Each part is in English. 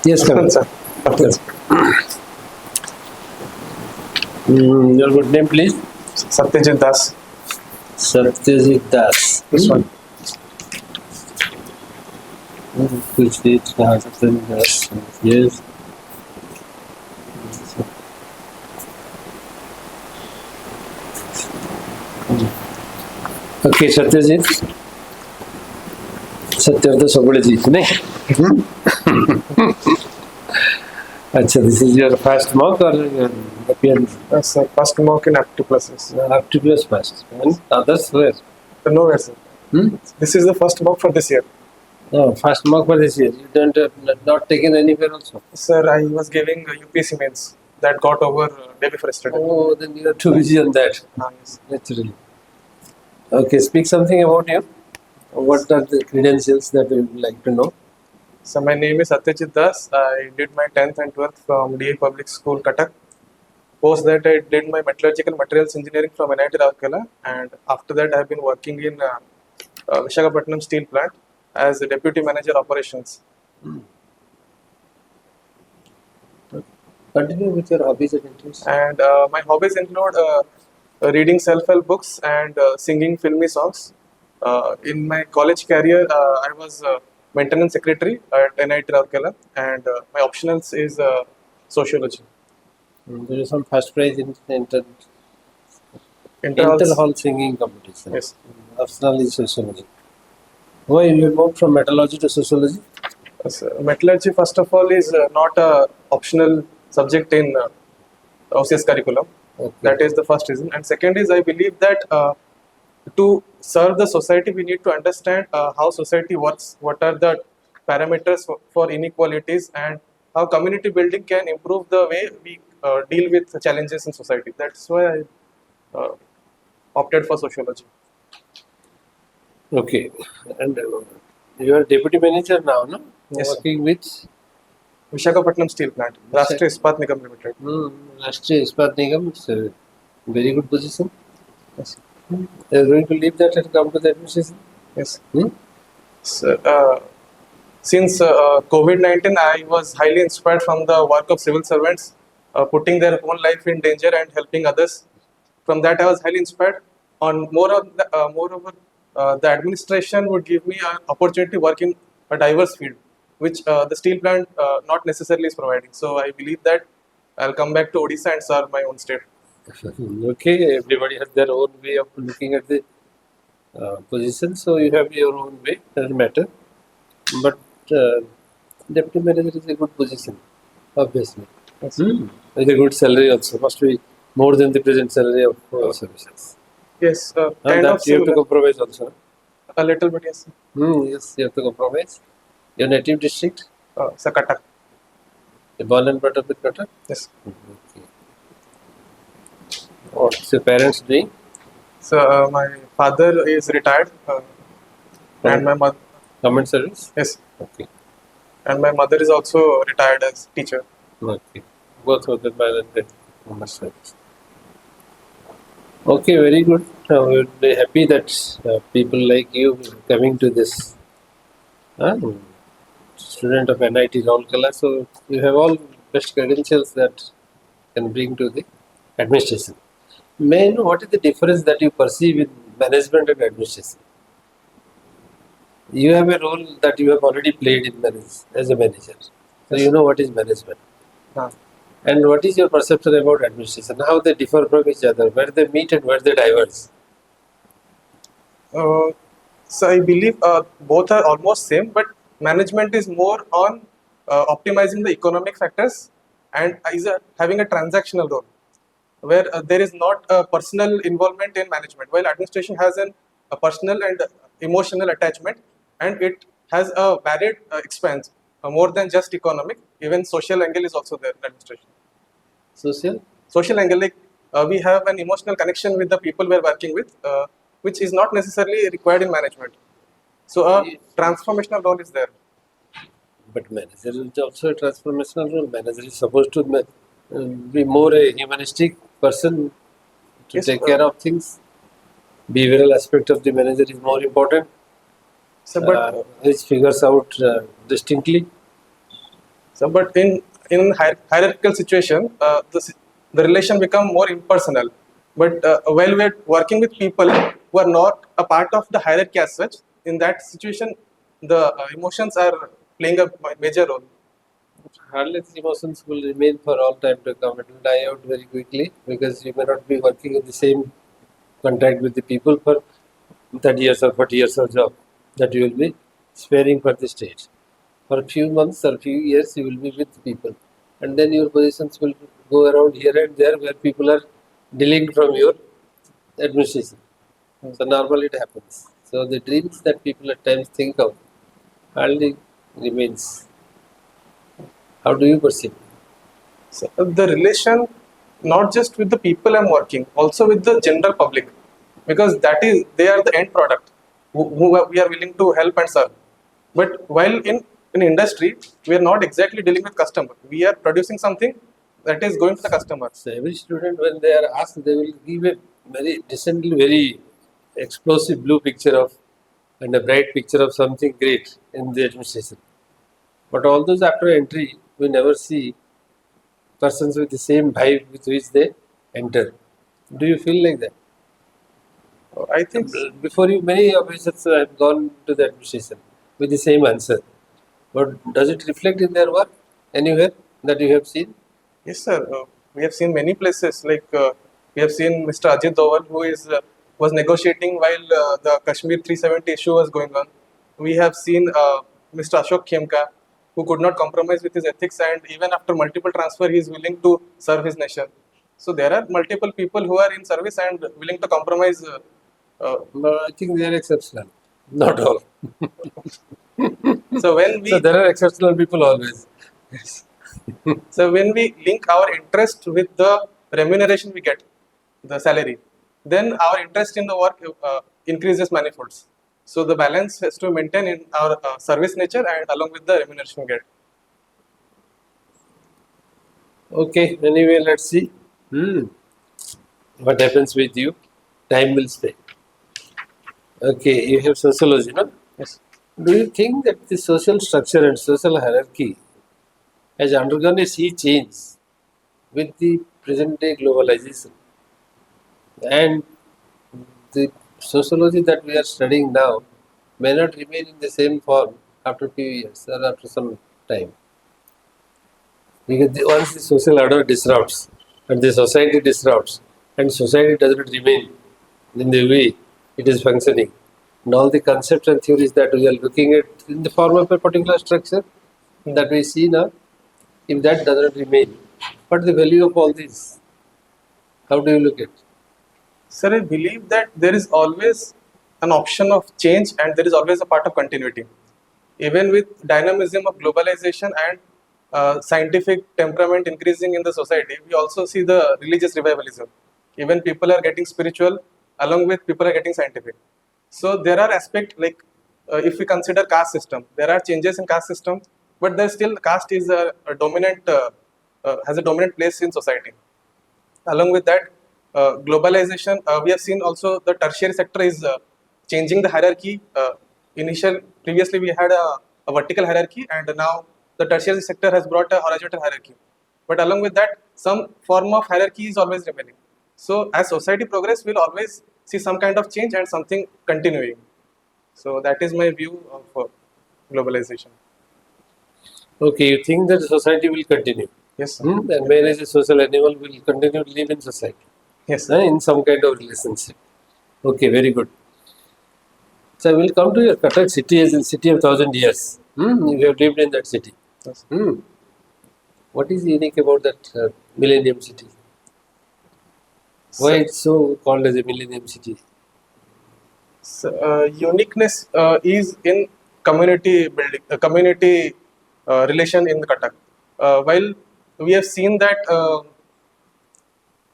Yes, come. Sir. Yes. Your good name, please. Satyajeet Das. Satyajeet Das. This one. Which date? Satyajeet Das. Yes. Okay, Satyajeet. Satya to सबड़े जीत नहीं. अच्छा, this is your first mock or your appearance? Yes, sir. First mock in Apti Plus. Apti Plus first. And others were? Nowhere, sir. This is the first mock for this year. No, first mock for this year. You don't not taken anywhere also. Sir, I was giving UPSC mains that got over day before yesterday. Oh, then you are too busy on that. Yes. Naturally. Okay, speak something about you. What are the credentials that you would like to know? So my name is Satyajeet Das. I did my 10th and 12th from DA Public School, Cuttack. Post that, I did my metallurgical materials engineering from NIT Rourkela, and after that, I have been working in Visakhapatnam Steel Plant as a deputy manager operations. Continue with your hobbies and interests. And my hobbies include reading self-help books and singing filmy songs. In my college career, I was maintenance secretary at NIT Rourkela, and my optionals is sociology. There is some first prize in Inter-hall inter-hall singing competition. Yes. Optional is sociology. Why you moved from metallurgy to sociology? Metallurgy, first of all, is not a optional subject in OCS curriculum. Okay. That is the first reason. And second is, I believe that to serve the society, we need to understand how society works, what are the parameters for inequalities, and how community building can improve the way we deal with the challenges in society. That's why I opted for sociology. Okay. And you are deputy manager now, no? Yes, sir. Working with Visakhapatnam Steel Plant, Rashtriya Ispat Nigam Limited. Rashtriya Ispat Nigam. It's a very good position. Yes. You are going to leave that and come to the administration? Yes. So, since COVID-19, I was highly inspired from the work of civil servants, putting their own life in danger and helping others. From that, I was highly inspired. Moreover, the administration would give me an opportunity to work in a diverse field, which the steel plant not necessarily is providing. So I believe that I'll come back to Odisha and serve my own state. Okay, everybody has their own way of looking at the position, so you have your own way, doesn't matter. But deputy manager is a good position, obviously. Yes. With a good salary also, must be more than the present salary of services. Yes, And kind that of you have to similar. compromise also. A little bit, yes. Yes, you have to compromise. Your native district? Cuttack. Born and brought up in Cuttack? Yes. Okay. What's your parents doing? So my father is retired, and my mother. Government service? Yes, Okay. and my mother is also retired as teacher. Okay. Both of them are in the government service. Okay, very good. We're very happy that people like you coming to this student of NIT Rourkela. So you have all best credentials that can bring to the administration. May I know what is the difference that you perceive in management and administration? You have a role that you have already played in as a manager. So Yes. you know what is management. And what is your perception about administration? How they differ from each other, where they meet and where they diverge? So I believe both are almost same, but management is more on optimizing the economic factors and is having a transactional role, where there is not a personal involvement in management, while administration has a personal and emotional attachment, and it has a varied expanse, more than just economic. Even social angle is also there in administration. Social? Social angle, like we have an emotional connection with the people we are working with, which is not necessarily required in management. So a transformational role is there. But manager is also a transformational role. Manager is supposed to be more a humanistic person to Yes, take care of things. Behavioral aspect of the manager is more important. So, but Which figures out distinctly. So, but in hierarchical situation, the relation become more impersonal. But while we are working with people who are not a part of the hierarchy as such, in that situation, the emotions are playing a major role. Harmless emotions will remain for all time to come. It will die out very quickly because you may not be working in the same contact with the people for 30 years or 40 years of job that you will be sparing for the state. For a few months or few years, you will be with people, and then your positions will go around here and there where people are dealing from your administration. So normally it happens. So the dreams that people at times think of hardly remains. How do you perceive? So the relation, not just with the people I'm working, also with the general public, because that is they are the end product who we are willing to help and serve. But while in industry, we are not exactly dealing with customer. We are producing something that is going to the customer. So every student, when they are asked, they will give a very decently very explosive blue picture of and a bright picture of something great in the administration. But all those after entry, we never see persons with the same vibe with which they enter. Do you feel like that? I think Before you, many officers have gone to the administration with the same answer. But does it reflect in their work anywhere that you have seen? yes, sir. We have seen many places like we have seen Mr. Ajit Doval, who is was negotiating while the Kashmir 370 issue was going on. We have seen Mr. Ashok Khemka, who could not compromise with his ethics, and even after multiple transfer, he is willing to serve his nation. So there are multiple people who are in service and willing to compromise. No, I think they are exceptional, not all. So when we So there are exceptional people always. So when we link our interest with the remuneration we get, the salary, then our interest in the work increases manifolds. So the balance has to maintain in our service nature and along with the remuneration we get. Okay, anyway, let's see. What happens with you? Time will stay. Okay, you have sociology, no? Yes. Do you think that the social structure and social hierarchy has undergone a sea change with the present day globalization? And the sociology that we are studying now may not remain in the same form after a few years or after some time. Because once the social order disrupts and the society disrupts and society does not remain in the way it is functioning, and all the concepts and theories that we are looking at in the form of a particular structure that we see now, if that does not remain, what is the value of all this? How do you look at it? Sir, I believe that there is always an option of change and there is always a part of continuity. Even with dynamism of globalization and scientific temperament increasing in the society, we also see the religious revivalism. Even people are getting spiritual, along with people are getting scientific. So there are aspects like if we consider caste system, there are changes in caste system, but there still caste is a dominant has a dominant place in society. Along with that, globalization, we have seen also the tertiary sector is changing the hierarchy. Previously we had a vertical hierarchy, and now the tertiary sector has brought a horizontal hierarchy. But along with that, some form of hierarchy is always remaining. So as society progress, we'll always see some kind of change and something continuing. So that is my view of globalization. Okay, you think that society will continue. Yes, sir. And man as a social animal will continue to live in society, Yes, sir. in some kind of relationship. Okay, very good. So I will come to your Cuttack city as a city of 1,000 years. You have lived in that city. Yes. What is unique about that millennium city? Why So- it's so called as a millennium city? So, uniqueness is in community building, community relation in the Cuttack. While we have seen that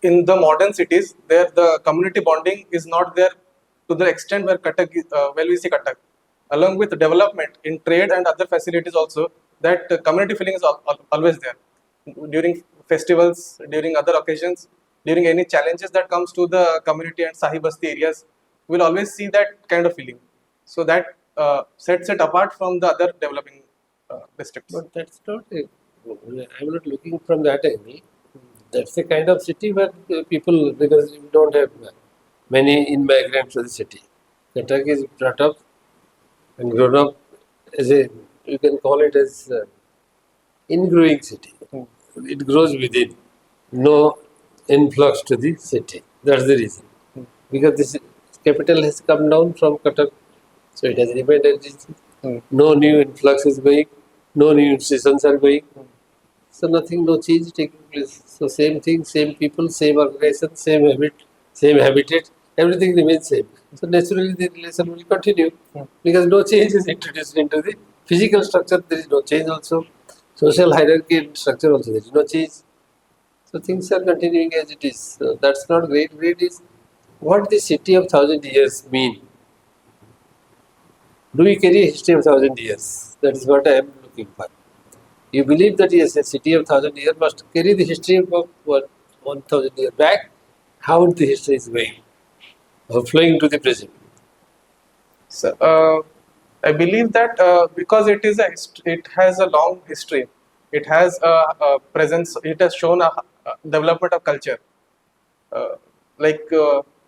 in the modern cities, there the community bonding is not there to the extent where well we see Cuttack. Along with development in trade and other facilities also, that community feeling is always there. During festivals, during other occasions, during any challenges that comes to the community and Sahi Basti areas, we'll always see that kind of feeling. So that sets it apart from the other developing districts. But that's not a I'm not looking from that angle. That's the kind of city where people, because we don't have many immigrants to the city. Cuttack is brought up and grown up as a, you can call it as in-growing city. It grows within, no influx to the city. That's the reason. Because this capital has come down from Cuttack, so it has remained as it is. No new influx is going, no new institutions are going. So nothing, no change taking place. So same thing, same people, same organization, same habit, same habitat, everything remains same. So naturally the relation will continue because no change is introduced into the physical structure. There is no change also. Social hierarchy and structure also there is no change. So things are continuing as it is. So that's not great. Great is what the city of 1,000 years mean. Do we carry a history of 1,000 years? That is what I am looking for. You believe that yes, a city of 1,000 years must carry the history of what 1,000 years back. How the history is going, or flowing to the present. So, I believe that because it has a long history, it has a presence, it has shown a development of culture. Uh,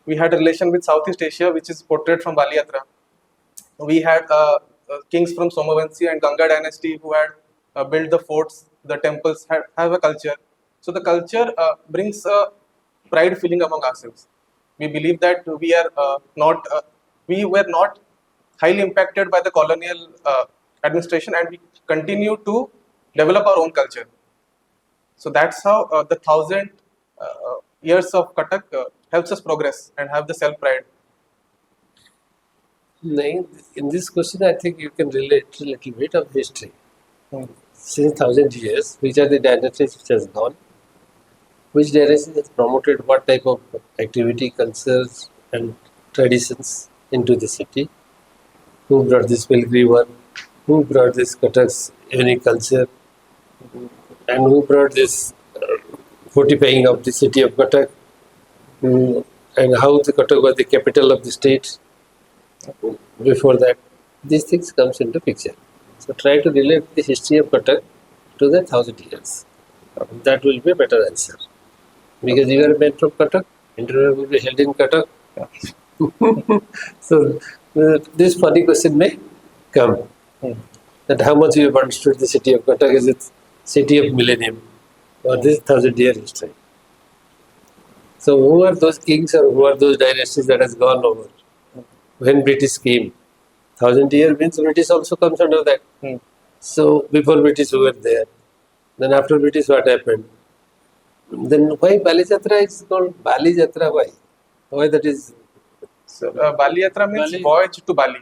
we had a relation with Southeast Asia, which is portrayed from Bali Yatra. We had kings from Somavansi and Ganga dynasty who had built the forts, the temples, have a culture. So the culture brings a pride feeling among ourselves. We believe that we were not highly impacted by the colonial administration, and we continue to develop our own culture. So that's how the 1,000 years of Cuttack helps us progress and have the self pride. In this question, I think you can relate a little bit of history. Since 1,000 years, which are the dynasties which has gone? Which dynasty has promoted what type of activity, cultures, and traditions into the city? Who brought this pilgrim one? Who brought this Cuttack's unique culture? And who brought this fortifying of the city of Cuttack? And how the Cuttack was the capital of the state before that? These things comes into picture. So try to relate the history of Cuttack to the 1,000 years. That will be a better answer. Because you are meant from Cuttack, interview will be held in Cuttack. So this funny question may come. That how much you have understood the city of Cuttack is its city of millennium or this 1,000-year history. So who are those kings or who are those dynasties that has gone over? When British came, 1,000 years means British also comes under that. So before British who were there, then after British what happened? Then why Bali Jatra is called Bali Jatra? Why? Why that is? So Bali Yatra means Bali- voyage to Bali.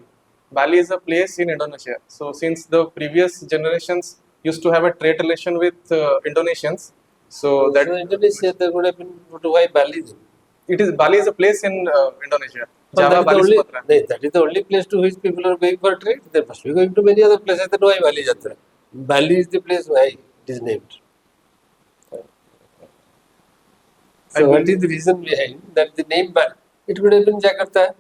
Bali is a place in Indonesia. So since the previous generations used to have a trade relation with Indonesians, so that So Indonesia there would have been, but why Bali then? it is Bali is a place in Indonesia. So Java, Bali, Sumatra. that is the only place to which people are going for trade. They must be going to many other places. Then why Bali Jatra? Bali is the place why it is named. So what is the reason behind that the name Bali? It could have been Jakarta,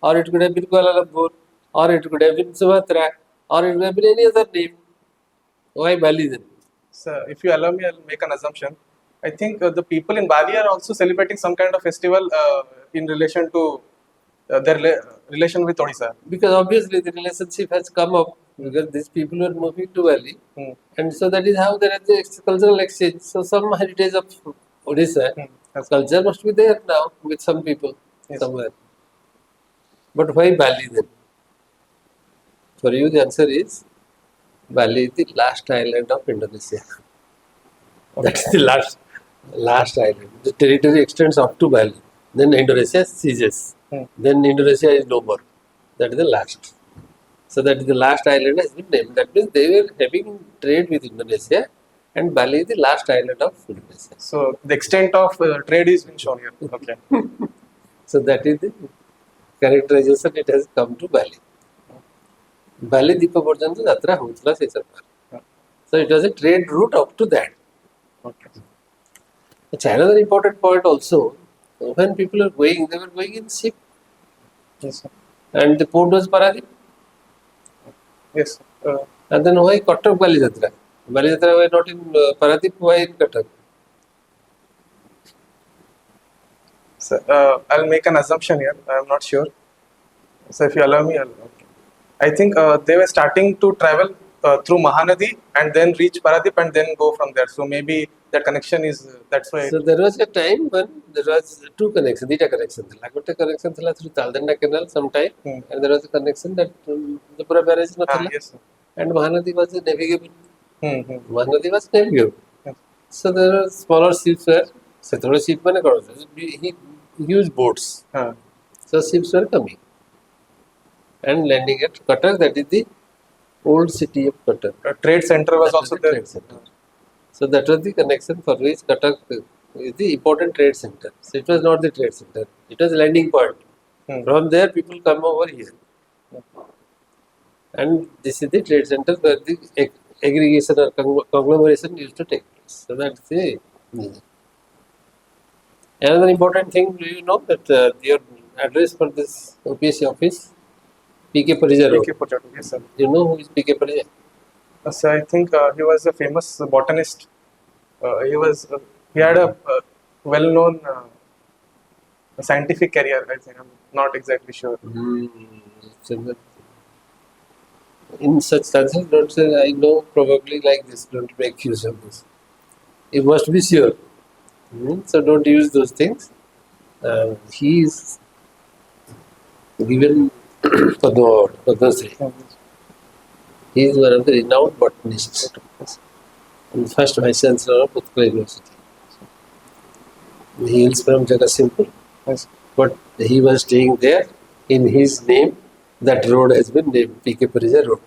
or it could have been Kuala Lumpur, or it could have been Sumatra, or it could have been any other name. Why Bali then? So if you allow me, I'll make an assumption. I think the people in Bali are also celebrating some kind of festival in relation to their relation with Odisha. Because obviously the relationship has come up because these people were moving to Bali, and so that is how there is the cultural exchange. So some heritage of Odisha culture must be there now with some people somewhere. But why Bali then? For you, the answer is Bali is the last island of Indonesia. That's the last island. The territory extends up to Bali. Then Indonesia ceases. Then Indonesia is no more. That is the last. So that is the last island has been named. That means they were having trade with Indonesia, and Bali is the last island of Indonesia. So the extent of trade is being shown here. Okay. So that is the characterization. It has come to Bali. Bali Deepa Porjan Jatra Hutla Sesapar. So it was a trade route up to that. Okay. It's another important point also. When people are going, they were going in ship, Yes. Sir. and the port was Paradip. Yes. And then why Cuttack Bali Jatra? Baliyatra were not in Paradip, why in Cuttack? So, I'll make an assumption here. I'm not sure. So if you allow me, okay. I think they were starting to travel through Mahanadi and then reach Paradip and then go from there. So maybe that connection is that's why. So there was a time when there was two connections, Dita connection. Lagote connection thila through Taldanda Canal sometime, and there was a connection that the Pura barrage na thila, Yes, sir. and Mahanadi was navigable. Mahanadi was navigable. Yes. So there were smaller ships were, so there were ship mane karo, he used boats. So ships were coming and landing at Cuttack, that is the old city of Cuttack. Trade center was That also the there. trade center. So that was the connection for which Cuttack is the important trade center. So it was not the trade center, it was landing point. From there people come over here. And this is the trade center where the aggregation or conglomeration used to take place. So that's the reason. Another important thing, do you know that your address for this OPSC office? PK Parija Road. PK Potato, yes, sir. Do you know who is PK Parija? So I think he was a famous botanist. He had a well-known scientific career. I think I'm not exactly sure. In such circumstances, don't say I know probably like this. Don't make use of this. You must be sure. So don't use those things. He is given Padma Shri. He is one of the renowned botanists and first vice chancellor of Utkal University. He is from Jagatsinghpur, but he was staying there. In his name, that road has been named PK Parija Road.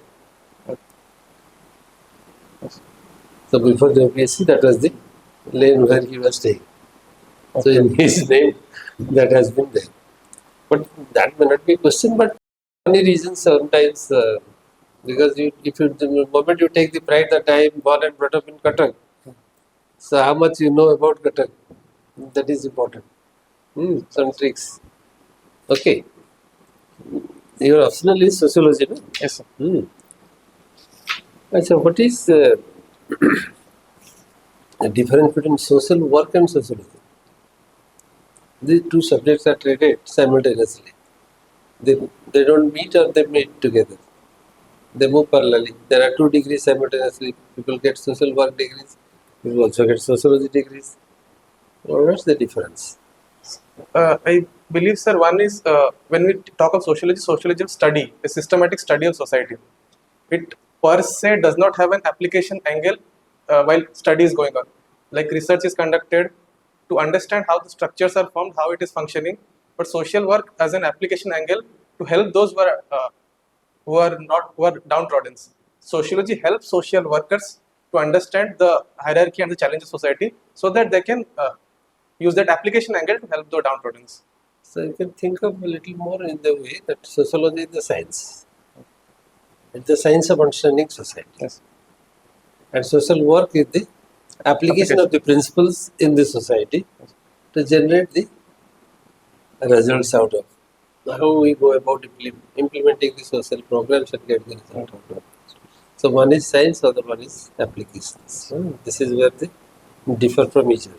So before the UPSC, that was the lane where he was staying. So in his name, that has been there. But that may not be a question, but many reasons sometimes, because the moment you take the pride that I am born and brought up in Cuttack, so how much you know about Cuttack, that is important. Some tricks. Okay. Your optional is sociology, no? Yes, sir. So what is the difference between social work and sociology? These two subjects are treated simultaneously. They don't meet or they meet together. They move parallelly. There are 2 degrees simultaneously. People get social work degrees. People also get sociology degrees. What's the difference? I believe, sir, one is when we talk of sociology, sociology is study, a systematic study of society. It per se does not have an application angle while study is going on. Like research is conducted to understand how the structures are formed, how it is functioning. But social work as an application angle to help those who are downtrodden. Sociology helps social workers to understand the hierarchy and the challenges of society so that they can use that application angle to help the downtrodden. So you can think of a little more in the way that sociology is the science. It's the science of understanding society. Yes. And social work is the application of the principles in the society to generate the results out of how we go about implementing the social programs and get the result out of it. So one is science, other one is applications. So this is where they differ from each other.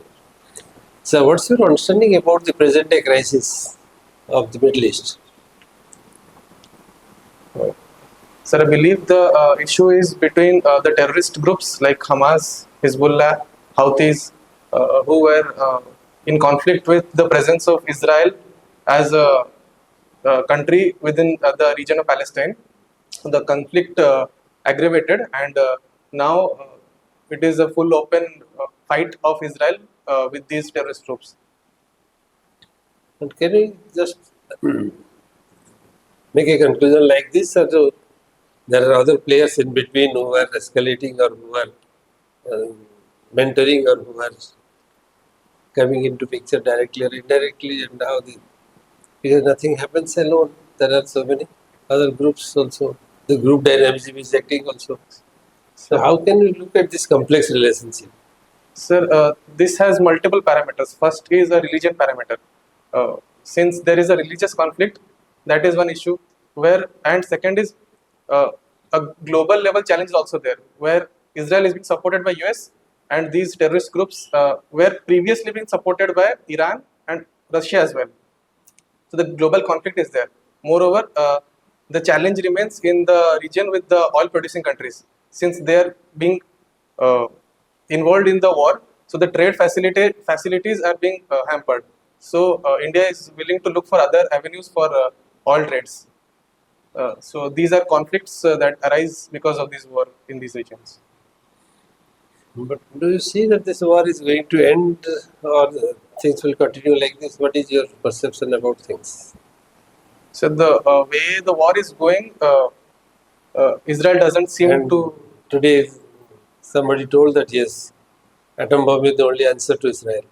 So what's your understanding about the present day crisis of the Middle East? Sir, I believe the issue is between the terrorist groups like Hamas, Hezbollah, Houthis, who were in conflict with the presence of Israel as a country within the region of Palestine. The conflict aggravated, and now it is a full open fight of Israel with these terrorist groups. And can we just make a conclusion like this? Or there are other players in between who are escalating or who are mentoring or who are coming into picture directly or indirectly, and how because nothing happens alone. There are so many other groups also. The group dynamism is acting also. So how can we look at this complex relationship? Sir, this has multiple parameters. First is a religion parameter. Since there is a religious conflict, that is one issue. And second is a global level challenge is also there, where Israel is being supported by US, and these terrorist groups were previously being supported by Iran and Russia as well. So the global conflict is there. Moreover, the challenge remains in the region with the oil producing countries, since they are being uh, involved in the war. So the trade facilities are being hampered. So India is willing to look for other avenues for oil trades. So these are conflicts that arise because of this war in these regions. But do you see that this war is going to end, or things will continue like this? What is your perception about things? So the way the war is going, Israel doesn't seem And to. today, somebody told that yes, atom bomb is the only answer to Israel.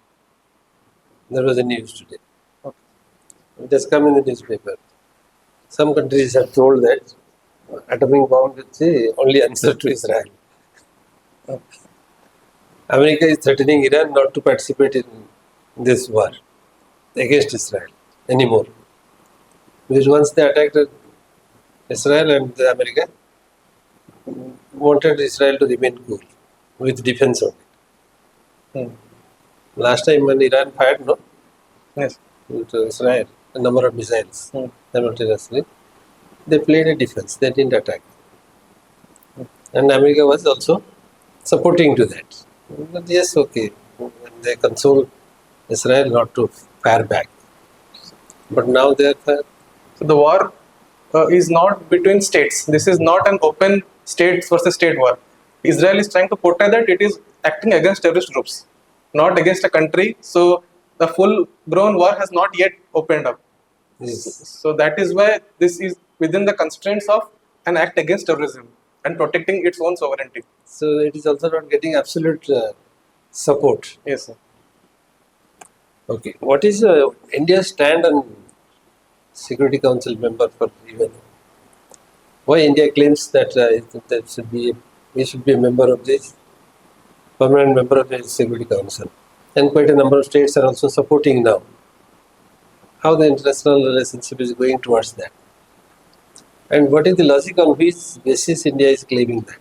There was a news today. It has come in the newspaper. Some countries have told that atomic bomb is the only answer to Israel. America is threatening Iran not to participate in this war against Israel anymore. Because once they attacked Israel, and America wanted Israel to remain cool with defense only. Last time when Iran fired Yes. to Israel a number of missiles simultaneously, they played a defense, they didn't attack. And America was also supporting to that. But yes, okay, they console Israel not to fire back. But now they are So the war is not between states. This is not an open states versus state war. Israel is trying to portray that it is acting against terrorist groups, not against a country. So the full-grown war has not yet opened up. yes. So that is why this is within the constraints of an act against terrorism and protecting its own sovereignty. So it is also not getting absolute support. Yes, sir. Okay. What is India's stand on Security Council member for UN? Why India claims that we should be a member of this, permanent member of the Security Council, and quite a number of states are also supporting now. How the international relationship is going towards that, and what is the logic on which basis India is claiming that?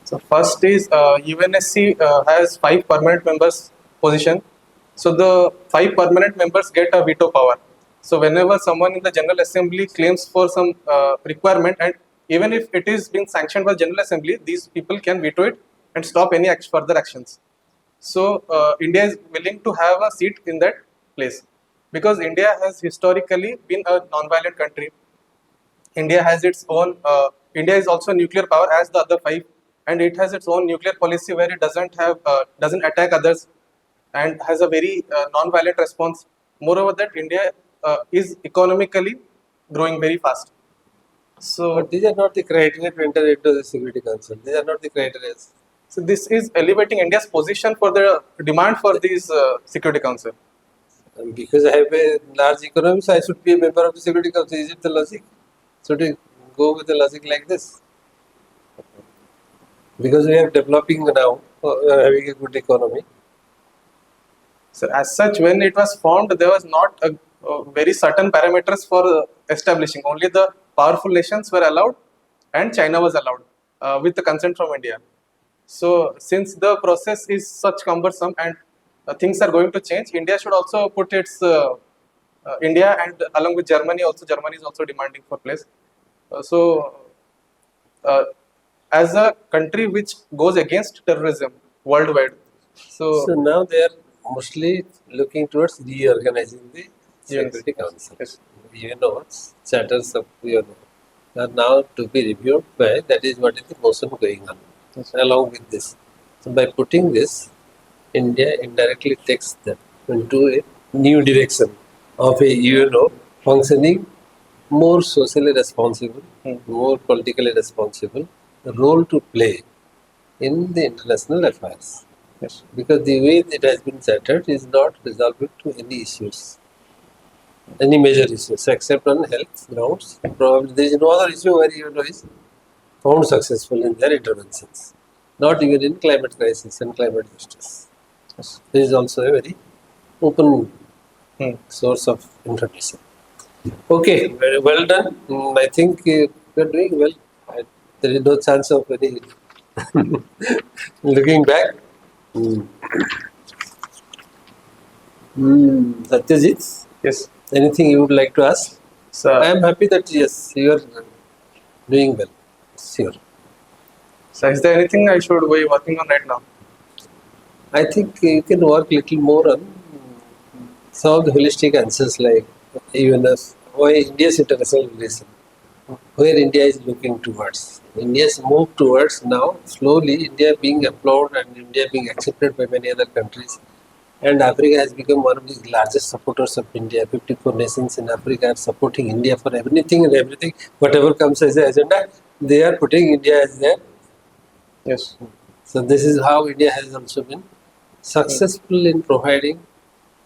So first is UNSC has 5 permanent members position. So the 5 permanent members get a veto power. So whenever someone in the General Assembly claims for some requirement, and even if it is being sanctioned by General Assembly, these people can veto it and stop any further actions. So India is willing to have a seat in that place because India has historically been a non-violent country. India has its own. India is also a nuclear power as the other 5, and it has its own nuclear policy where it doesn't attack others, and has a very non-violent response. Moreover, that India is economically growing very fast. So, But these are not the criteria to enter into the Security Council. These are not the criteria. so this is elevating India's position for the demand for these Security Council. And because I have a large economy, so I should be a member of the Security Council. Is it the logic? Should we go with the logic like this? Because we are developing now, we are having a good economy. So as such, when it was formed, there was not a very certain parameters for establishing. Only the powerful nations were allowed, and China was allowed with the consent from India. So since the process is such cumbersome and things are going to change, India should also put its India and along with Germany also. Germany is also demanding for place. As a country which goes against terrorism worldwide, So now they are mostly looking towards reorganizing the Security Council. Yes. Charters of UNO are now to be reviewed by, that is what is the motion going on. Yes. Along with this. So by putting this, India indirectly takes them into a new direction of a UNO functioning more socially responsible, more politically responsible role to play in the international affairs. Yes. Because the way it has been chartered is not resolving to any issues, any major issues, except on health grounds. Probably there is no other issue where UNO is found successful in their interventions. Not even in climate crisis and climate justice. Yes. This is also a very open source of information. Okay, very well done. I think we are doing well. There is no chance of any Looking back, mm. Satyajit, Yes. anything you would like to ask? So, I am happy that yes, you are doing well. Sure. so is there anything I should be working on right now? I think you can work little more on some of the holistic answers like even as why India's international relation, where India is looking towards. India's move towards now slowly India being applauded and India being accepted by many other countries. And Africa has become one of the largest supporters of India. 54 nations in Africa are supporting India for anything and everything. Whatever comes as the agenda, they are putting India as their. Yes. So this is how India has also been successful in providing,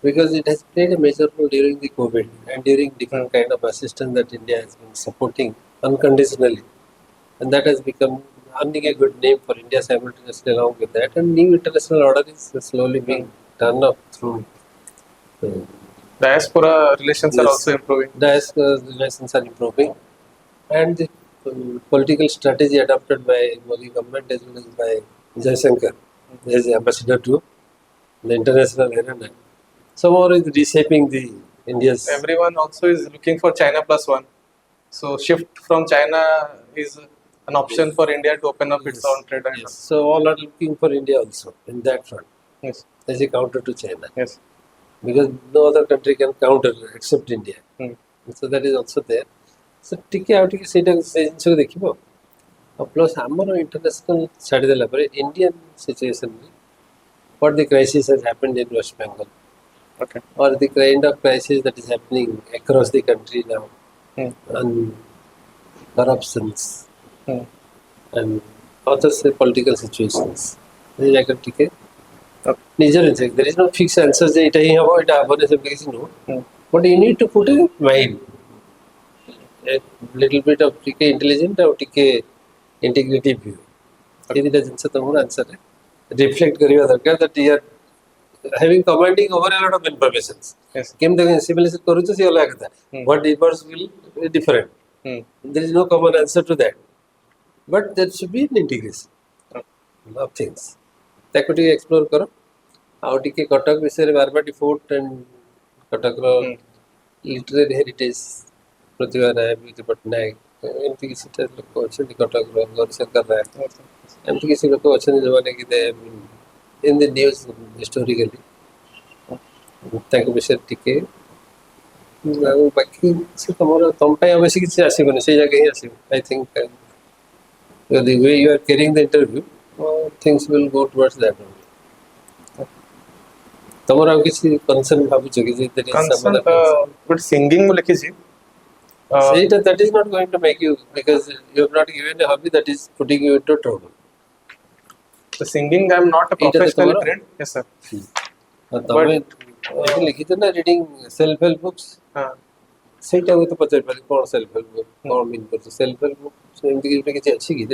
because it has played a major role during the COVID and during different kind of assistance that India has been supporting unconditionally, and that has become earning a good name for India simultaneously along with that. And new international order is slowly being turned up through. Diaspora relations are also improving. Diaspora relations are improving, and the political strategy adopted by Modi government as well as by Jaishankar as ambassador to the international arena, somehow is reshaping the India's. Everyone also is looking for China plus one. So shift from China is an option for India to open up its own trade. Yes. So all are looking for India also in that front Yes. as a counter to China, Yes. because no other country can counter except India. Hmm. So that is also there. So ଟିକେ ଆଉ ଟିକେ ସେଇଟା ସେ ଜିନିଷକୁ ଦେଖିବ, ଆଉ plus ଆମର international ଛାଡ଼ିଦେଲା ପରେ Indian ସିଚୁଏସନରେ what the crisis has happened in West Bengal, Okay. or the kind of crisis that is happening across the country now, and corruptions and other political situations. ଜାଗା ଟିକେ ନିଜର there is no fixed answer ଯେ ଏଇଟା ହିଁ ହେବ ଏଇଟା ହେବନି, ସେମିତି କିଛି ନୁହଁ. But you need to put a mind, a little bit of ଟିକେ intelligent ଆଉ ଟିକେ integrity view. ଏ ଦୁଇଟା ଜିନିଷ ତମର ଆନ୍ସରରେ ରିଫ୍ଲେକ୍ଟ କରିବା ଦରକାର that you are having commanding over a lot of informations. Yes. କେମିତି ତାକୁ assimilation କରୁଛ ସେ ଅଲଗା କଥା. What differs will be different. There is no common answer to that. But there should be an integration of things. ତାକୁ ଟିକେ explore କର, ଆଉ ଟିକେ କଟକ ବିଷୟରେ ବାରବାଟୀ ଫୋର୍ଟ ଆଣ୍ଡ କଟକର ଲିଟରେରୀ ହେରିଟେଜ, ପ୍ରତିଭା ରାୟ, ବିଜୁ ପଟ୍ଟନାୟକ, ଏମିତି କିଛିଟା ଲୋକ ଅଛନ୍ତି କଟକର, ଗୌରୀଶଙ୍କର ରାୟ, ଏମିତି କିଛି ଲୋକ ଅଛନ୍ତି ଯେଉଁମାନେ କି in the news historically, ତାଙ୍କ ବିଷୟରେ ଟିକେ, ଆଉ ବାକି ସେ ତମର ତମ ପାଇଁ ଆଉ ବେଶୀ କିଛି ଆସିବନି, ସେଇ ଜାଗା ହିଁ ଆସିବ. I think the way you are carrying the interview, things will go towards that only. ତମର ଆଉ କିଛି କନସର୍ନ ଭାବୁଛ କି ଯେ but singing ମୁଁ ଲେଖିଛି. ସେଇଟା that is not going to make you, because you have not given a hobby that is putting you into trouble. The singing I am not a professionally trained. Yes sir. ତମେ ଲେଖିଛ ନା reading self help books, ସେଇଟାକୁ ତ ପଚାରିପାରେ କ'ଣ self help book କ'ଣ mean କରୁଛ. Self help book ଏମିତି କିଛି ଅଛି କି?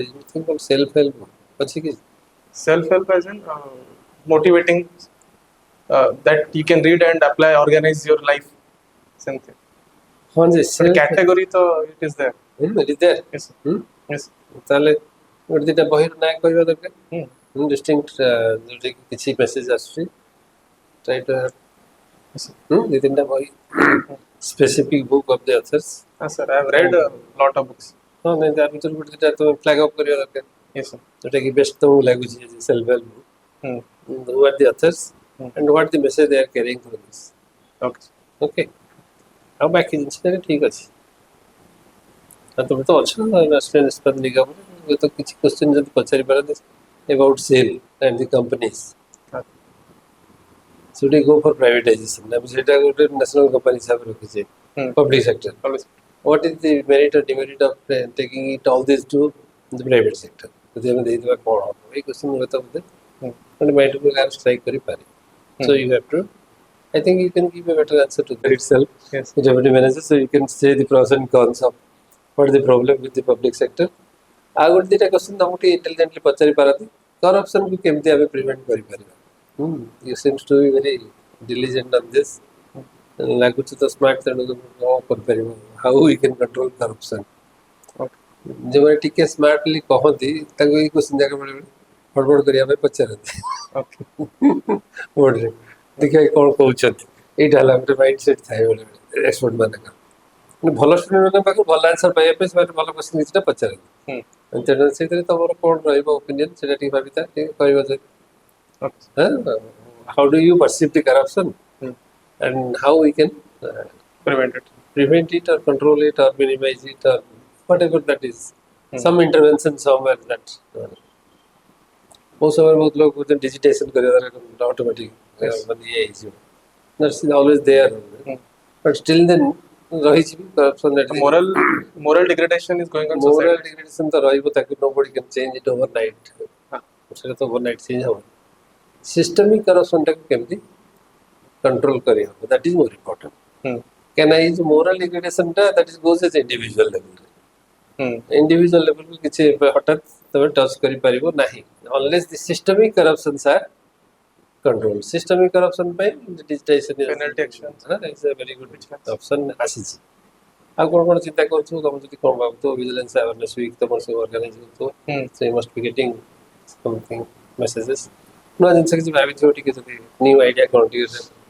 ସେଲ୍ଫ ହେଲ୍ପ ବୁକ୍ ଅଛି କି? Self help as in motivating that you can read and apply, organize your life. Something. ହଁ ଯେ category ତ it is there. It is there. Yes. Yes. ତାହେଲେ ଗୋଟେ ଦୁଇଟା ବହିର ନାଁ କହିବା ଦରକାର. ଡିଷ୍ଟିଙ୍କ୍ଟ ଯେଉଁଟାକି କିଛି ମେସେଜ ଆସୁଛି, try to have ଦୁଇ ତିନିଟା ବହି, specific book of the authors. Sir, I have read a lot of books. ହଁ ନାଇଁ, ତା ଭିତରୁ ଗୋଟେ ଦୁଇଟା ତମେ flag up କରିବା ଦରକାର. Yes sir. ଯେଉଁଟାକି ବେଷ୍ଟ ତମକୁ ଲାଗୁଛି self help book. Who are the authors and what the message they are carrying through this. Okay. ଆଉ ବାକି ଜିନିଷଟା ଠିକ୍ ଅଛି. ଆଉ ତମେ ତ ଅଛ ରାଷ୍ଟ୍ରୀୟ ନିଷ୍ପତ୍ତି ନିଗମରେ, ତ କିଛି କ୍ୱେଶ୍ଚିନ୍ ଯଦି ପଚାରିପାରନ୍ତି about sale and the companies, should we go for privatization? ଆମେ ସେଇଟା ଗୋଟେ ନ୍ୟାସନାଲ କମ୍ପାନୀ ହିସାବରେ ରଖିଛେ, public sector. What is the merit or demerit of taking it all this to the private sector? ଯଦି ଆମେ ଦେଇଦେବା କ'ଣ ହେବ, ଏଇ କ୍ୱେଶ୍ଚିନ୍ ହୁଏତ ବୋଧେ ମାନେ ମାଇଣ୍ଡକୁ ଷ୍ଟ୍ରାଇକ୍ କରିପାରେ. So you have to, I think you can give a better answer to that itself. Yes. The deputy manager, so you can say the pros and cons of what is the problem with the public sector. ଆଉ ଗୋଟେ ଦୁଇଟା question ତମକୁ ଟିକେ ଇଣ୍ଟେଲିଜେଣ୍ଟଲି ପଚାରି ପାରନ୍ତି, କରପ୍ସନକୁ କେମିତି ଆମେ prevent କରିପାରିବା. You seems to be very diligent on this. ଲାଗୁଛି ତ ସ୍ମାର୍ଟ, ତେଣୁ କ'ଣ କରିପାରିବ, how we can control corruption. जो टिके स्मार्टली कहती ताको ये क्वेश्चन जाके बड़े हड़बड़ करिया पे पचारती Okay. बोर्ड रे देखिए कौन कहउछत एटा हला ଗୋଟେ माइंडसेट थाए बोले एक्सपर्ट मानकर ମାନେ ଭଲ ଷ୍ଟୁଡେଣ୍ଟ ମାନଙ୍କ ପାଖରୁ ଭଲ ଆନ୍ସର ପାଇବା ପାଇଁ ସେମାନେ ଭଲ କ୍ୱେଶ୍ଚନ କିଛିଟା ପଚାରନ୍ତି Hmm. ତେଣୁ ସେଇଥିରେ ତମର କ'ଣ ରହିବ ଓପିନିଅନ ସେଇଟା ଟିକେ ଭାବିଥା ଟିକେ କହିବ ଯେ Okay. How do you perceive the corruption Hmm. and how we can Prevent it. prevent it or control it or minimize it or whatever that is. Some intervention somewhere that बहुत समय बहुत लोग बोलते हैं डिजिटेशन करेगा automatic मतलब ये है that's always there but still then रही जी corruption that is Moral degradation is going on moral society. degradation तो रही ताकि nobody can change it overnight उसका तो overnight change हो systemic corruption टाइप केमती control करिए that is more important. Can I use moral degradation टा that is goes as individual level. Individual level को किसी हठात तब टच करी परिबो नहीं unless the systemic corruptions are controlled. Systemic corruption पे digitization Penalty actions is a very good option आसीଛି ଆଉ कोन चिंता करछु तम जति कोन बाबू तो विजिलेंस अवेयरनेस वीक तम से ऑर्गेनाइज तो से must be getting something messages नो जिनसे कि भाबी थियो टिके जति न्यू आइडिया कोन टिके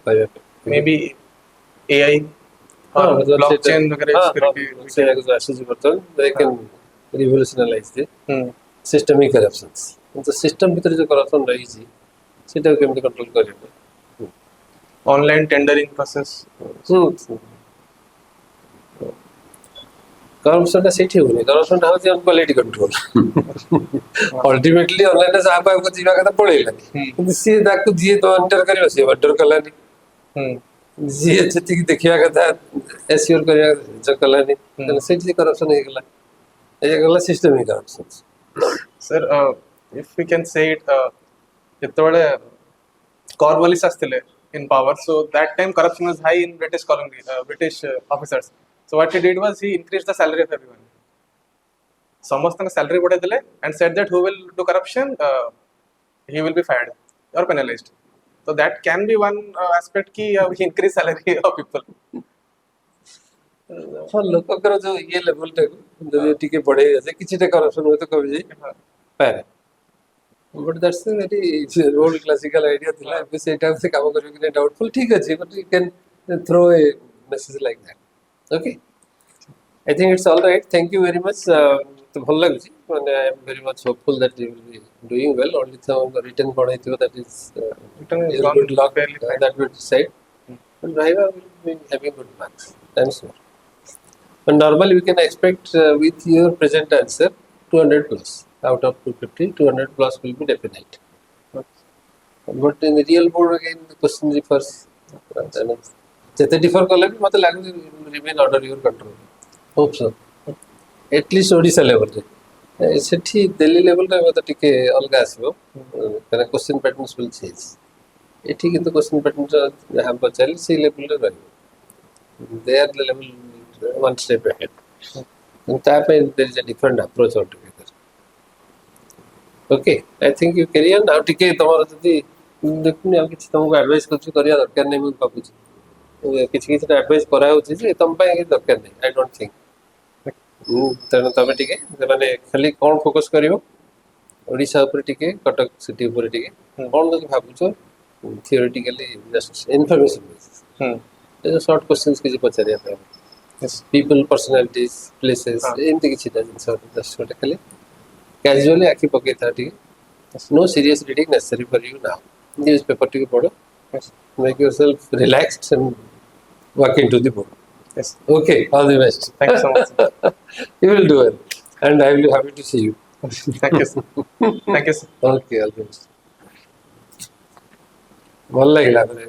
पाइबा maybe AI blockchain वगैरह security से अगर आसीछि बर्तन they can revolutionize the systemic corruptions तो सिस्टम भीतर जो करप्शन रही छी सेटा केमति कंट्रोल करियो online tendering process. करप्शन टा सेठी होनी करप्शन टा होची अन क्वालिटी कंट्रोल अल्टीमेटली ऑनलाइन से आप को जीवा कथा पळेला କିନ୍ତୁ ସିଏ ତାକୁ ଯିଏ ତ एंटर करियो से एंटर कलानी ଯିଏ ଯେତିକି ଦେଖିବା କଥା एश्योर କରିବା जो कलानी ତେଣୁ ସେଠି करप्शन हे गला ए गला systemic corruption Sir, if we can say it, ଯେତେବେଳେ Cornwallis ଆସିଥିଲେ in power, so that time corruption was high in British colony, British officers. So what he did was he increased the salary of everyone. ସମସ୍ତଙ୍କ salary ବଢେଇ ଦେଲେ and said that who will do corruption, he will be fired or penalized. So that can be one aspect कि he increase salary of people. ହଁ ଲୋକଙ୍କର जो ये level टा ଯଦି ଟିକେ ବଢେଇ ଅଛି କିଛିଟା करप्शन ହୁଏ ତ କବି ଯାଇ ପାରେ but that's a very old classical idea थिला ଏବେ ସେଇଟା से काम करियो कि डाउटफुल ठीक अछि but you can throw a message like that okay I think it's all right thank you very much तो भल लागुची माने I am very much hopeful that you will be doing well only the written पढाइथियो that is good luck that will decide but राइवा will be having good marks I am sure and normally we can expect with your present answer 200 plus out of 250 200 plus will be definite but in the real board again the question differs jete differ kale bi mate lagu remain under your control hope so at least odisha level re sethi delhi level re mate tike alga asibo kana question patterns will change ethi kintu question pattern jaha pachali sei level re rahibo they are the level one step ahead and that way there is a different approach altogether okay I think you carry on now tike tomar jodi देखुनी आ किछ तुमको advice करछु करिया दरकार नै मु पाबुछ किछ किछ advice करा होछि जे तुम पय कि दरकार नै आई डोंट थिंक तने तमे टिके माने खाली कोन फोकस करियो ओडिसा ऊपर टिके कटक सिटी ऊपर टिके कोन जदि भाबुछ theoretically just information a short questions किछ पचारिया पे yes people personalities places एमति किछि जस्ट गोटे खाली कैजुअली आखि पके था टिके no serious reading necessary for you now newspaper टिके पढो make yourself relaxed and walk into the board yes okay all the best thank you so much you will do it and I will be happy to see you thank you thank you sir okay all the best ଭଲ ଲାଗିଲା ମାନେ